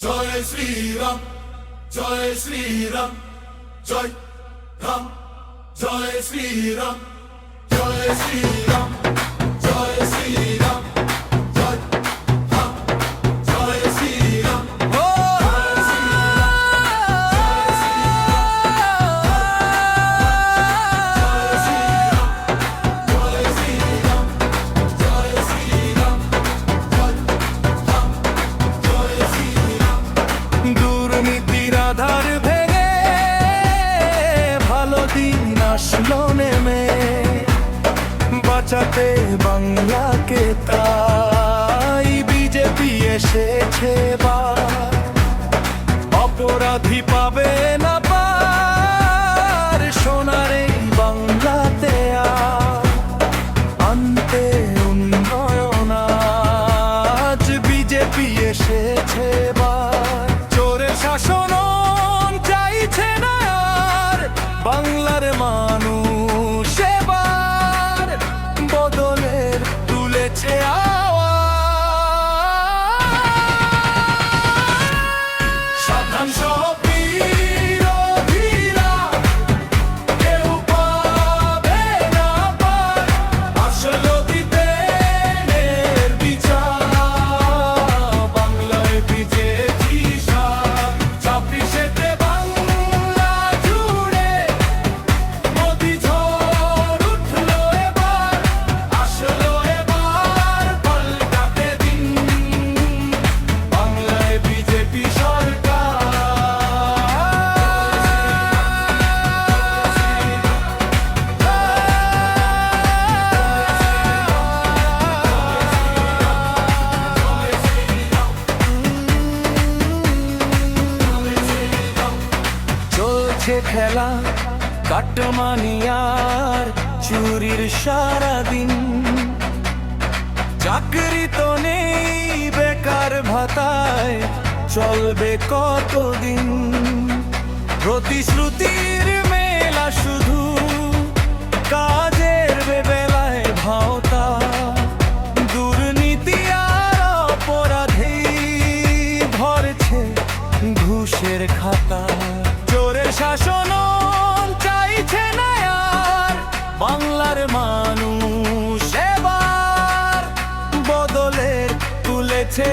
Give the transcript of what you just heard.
জয় শ্রীরাম জয় শ্রীরাম জয় রাম জয় শ্রীরাম জয় শ্রীরাম জয় শ্রীরাম জয় রাম জয় শ্রীরাম দুর্নীতির আধার ভেঙে ভালো দিন আসলো নেমে, বাঁচাতে বাংলাকে তাই বিজেপি এসেছে এবার। অপরাধী পাবে না পার সোনার এই বাংলাতে আর আনতে উন্নয়ন, আজ বিজেপি এসেছে এবার। চোরের শাসন চাইছে না আর বাংলার মানুষ এবার বদলের তুলেছে আওয়াজ। সাবধান সব বিরোধীরা, কেউ পাবে না পার, আসলো দিতে বিচার। বাংলায় বিজেপি ছাব্বিশেতে বাংলা জুড়ে মোদি ঝড় উঠলো এবার, আসলো এবার পাল্টাতে দিন। বাংলায় বিজেপি সরকার। চলছে খেলা কাটমানিয়ার চুরির সারাদিন, চাকরি তো নেই বেকার ভাতায় চলবে কতদিন। প্রতিশ্রুতির মেলা শুধু কাজের বেলায় ভাওতা, দুর্নীতি আর অপরাধী ভরছে ঘুষের খাতা। চোরের শাসন চাইছে না আর বাংলার মানুষ এবার বদলের তুলেছে